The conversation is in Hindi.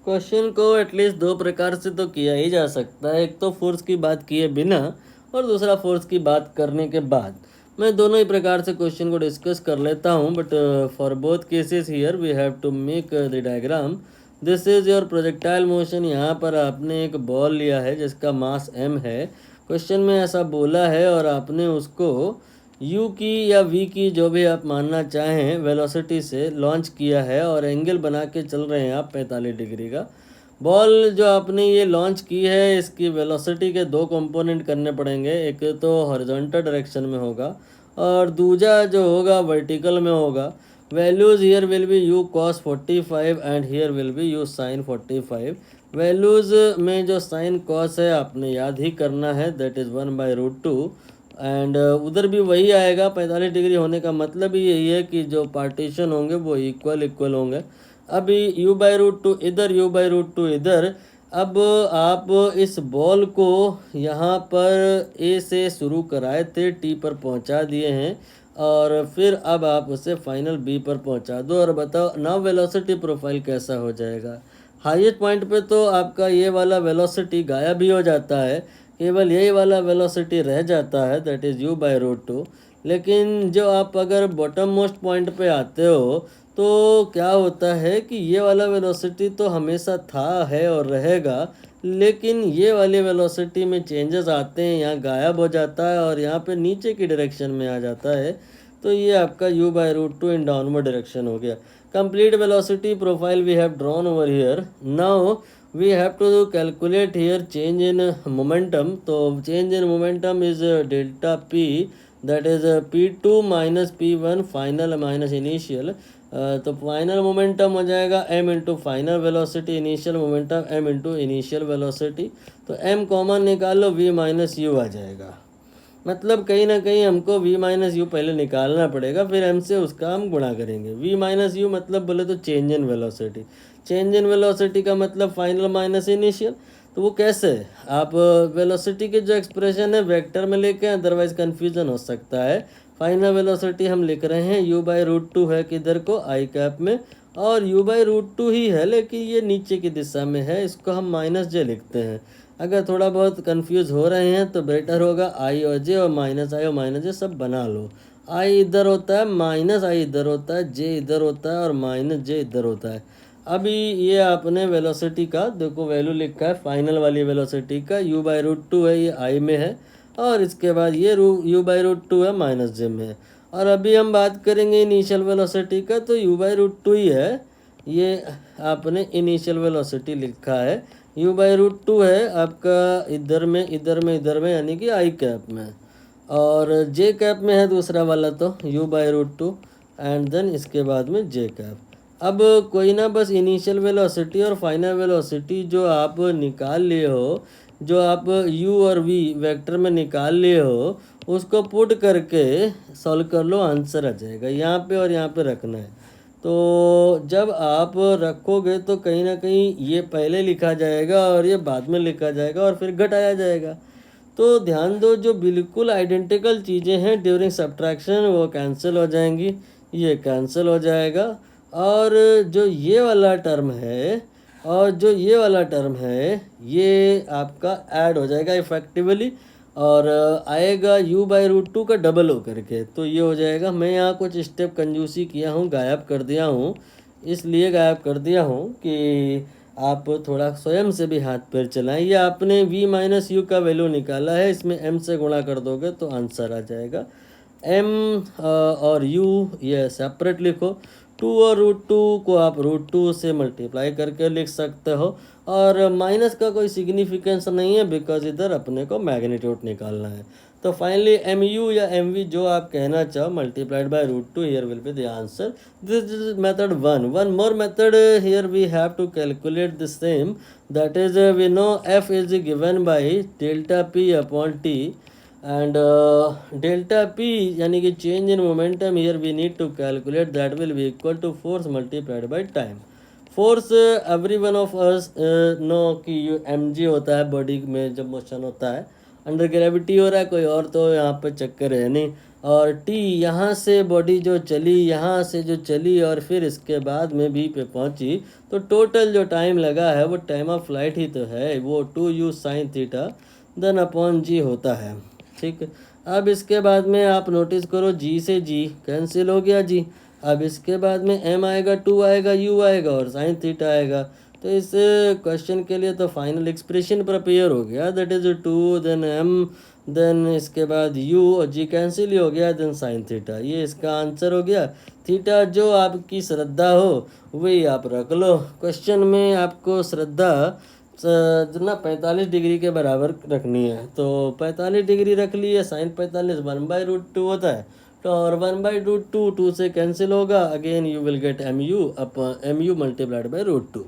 क्वेश्चन को एटलीस्ट दो प्रकार से तो किया ही जा सकता है। एक तो फोर्स की बात किए बिना और दूसरा फोर्स की बात करने के बाद। मैं दोनों ही प्रकार से क्वेश्चन को डिस्कस कर लेता हूँ, but for both cases here we have to make the diagram. This is your projectile motion. यहाँ पर आपने एक बॉल लिया है जिसका मास m है। क्वेश्चन में ऐसा बोला है और आपने उसको u की या v की, जो भी आप मानना चाहें, वेलोसिटी से लॉन्च किया है और एंगल बना के चल रहे हैं आप 45 डिग्री का। बॉल जो आपने ये लॉन्च की है, इसकी वेलोसिटी के दो कंपोनेंट करने पड़ेंगे। एक तो हॉरिजॉन्टल डायरेक्शन में होगा और दूसरा जो होगा वर्टिकल में होगा। Values here will B u cos 45 and here will B u sin 45। Values में जो साइन कॉस है आपने याद ही करना है, दैट इज़ 1/√2। एंड उधर भी वही आएगा। 45 डिग्री होने का मतलब ही यही है कि जो पार्टीशन होंगे वो इक्वल होंगे। अभी u/√2 इधर, u/√2 इधर। अब आप इस बॉल को यहाँ पर a से शुरू कराए थे, t पर पहुँचा दिए हैं और फिर अब आप उसे फाइनल b पर पहुँचा दो और बताओ नाउ वेलोसिटी प्रोफाइल कैसा हो जाएगा। हाईएस्ट पॉइंट पे तो आपका ये वाला वेलोसिटी गायब ही हो जाता है, केवल यही वाला वेलोसिटी रह जाता है, दैट इज़ u/√2। लेकिन जो आप अगर बॉटम मोस्ट पॉइंट पे आते हो तो क्या होता है कि ये वाला वेलोसिटी तो हमेशा था, है और रहेगा, लेकिन ये वाली वेलोसिटी में चेंजेस आते हैं, यहाँ गायब हो जाता है और यहाँ पे नीचे की डायरेक्शन में आ जाता है। तो ये आपका u/√2 इन डाउनवर्ड डायरेक्शन हो गया। Complete velocity profile we have drawn over here. Now we have to calculate here change in momentum. तो change in momentum is delta p, that is p2 minus p1 final minus initial। तो फाइनल मोमेंटम हो जाएगा m into final velocity, initial momentum m into initial velocity. तो m कॉमन निकालो, v माइनस यू आ जाएगा। मतलब कहीं ना कहीं हमको v माइनस यू पहले निकालना पड़ेगा, फिर m से उसका हम गुणा करेंगे। v माइनस यू मतलब बोले तो change in velocity. Change in velocity का मतलब फाइनल माइनस इनिशियल। तो वो कैसे, आप वेलोसिटी के जो एक्सप्रेशन है वेक्टर में लेके, अदरवाइज कन्फ्यूजन हो सकता है। फाइनल वेलोसिटी हम लिख रहे हैं u/√2 है किधर को, आई कैप में, और u/√2 ही है लेकिन ये नीचे की दिशा में है, इसको हम -j लिखते हैं। अगर थोड़ा बहुत कंफ्यूज हो रहे हैं तो बेटर होगा आई और जे और -i और -j सब बना लो। आई इधर होता है, -i इधर होता है, जे इधर होता है और -j इधर होता है। अभी ये आपने वेलोसिटी का देखो वैल्यू लिखा है, फाइनल वाली वेलोसिटी का u/√2 है, ये आई में है, और इसके बाद ये u/√2 है -j में है। और अभी हम बात करेंगे इनिशियल वेलोसिटी का, तो u/√2 ही है, ये आपने इनिशियल वेलोसिटी लिखा है। u/√2 है आपका इधर में, इधर में, इधर में, यानी कि आई कैप में, और जे कैप में है दूसरा वाला तो u/√2 एंड देन इसके बाद में जे कैप। अब कोई ना, बस इनिशियल वेलोसिटी और फाइनल वेलोसिटी जो आप निकाल लिए हो, जो आप u और v वेक्टर में निकाल लिए हो, उसको पुट करके सॉल्व कर लो, आंसर आ जाएगा। यहाँ पे और यहाँ पे रखना है। तो जब आप रखोगे तो कहीं ना कहीं ये पहले लिखा जाएगा और ये बाद में लिखा जाएगा और फिर घटाया जाएगा। तो ध्यान दो, जो बिल्कुल आइडेंटिकल चीज़ें हैं ड्यूरिंग सब्ट्रैक्शन वो कैंसिल हो जाएंगी, ये कैंसिल हो जाएगा, और जो ये वाला टर्म है और जो ये वाला टर्म है ये आपका ऐड हो जाएगा इफेक्टिवली, और आएगा u/√2 का डबल हो करके। तो ये हो जाएगा, मैं यहाँ कुछ स्टेप कंजूसी किया हूँ, गायब कर दिया हूँ, इसलिए गायब कर दिया हूँ कि आप थोड़ा स्वयं से भी हाथ पैर चलाएं। ये आपने v माइनस यू का वैल्यू निकाला है, इसमें m से गुणा कर दोगे तो आंसर आ जाएगा। m और u ये सेपरेट लिखो, 2 और √2 को आप √2 से मल्टीप्लाई करके लिख सकते हो, और माइनस का कोई सिग्निफिकेंस नहीं है बिकॉज इधर अपने को मैग्नीट्यूड निकालना है। तो फाइनली mu या mv जो आप कहना चाहो multiplied by √2, here will be the answer. This is method 1। One more method here we have to calculate the same, that is we know f is given by delta p upon t, and delta p यानी कि change in momentum here we need to calculate, that will be equal to force multiplied by time. Force every one of us know कि mg होता है बॉडी में जब मोशन होता है, अंडर ग्रेविटी हो रहा है कोई और तो यहाँ पे चक्कर है नहीं। और टी यहाँ से बॉडी जो चली, यहाँ से जो चली और फिर इसके बाद में बी पे पहुँची, तो टोटल जो टाइम लगा है वो टाइम ऑफ फ्लाइट ही तो है, वो 2u sine theta then upon g होता है। ठीक, अब इसके बाद में आप नोटिस करो जी से जी कैंसिल हो गया जी। अब इसके बाद में m आएगा, 2 आएगा, u आएगा और साइन थीटा आएगा। तो इस क्वेश्चन के लिए तो फाइनल एक्सप्रेशन प्रिपेयर हो गया, that is 2 then m then इसके बाद u और g कैंसिल ही हो गया देन साइन थीटा। ये इसका आंसर हो गया। थीटा जो आपकी श्रद्धा हो वही आप रख लो। क्वेश्चन में आपको श्रद्धा ना 45 डिग्री के बराबर रखनी है, तो 45 डिग्री रख ली है। साइन 45 1/√2 होता है, तो और 1/√2 2 से कैंसिल होगा, again you will get mu multiplied by √2।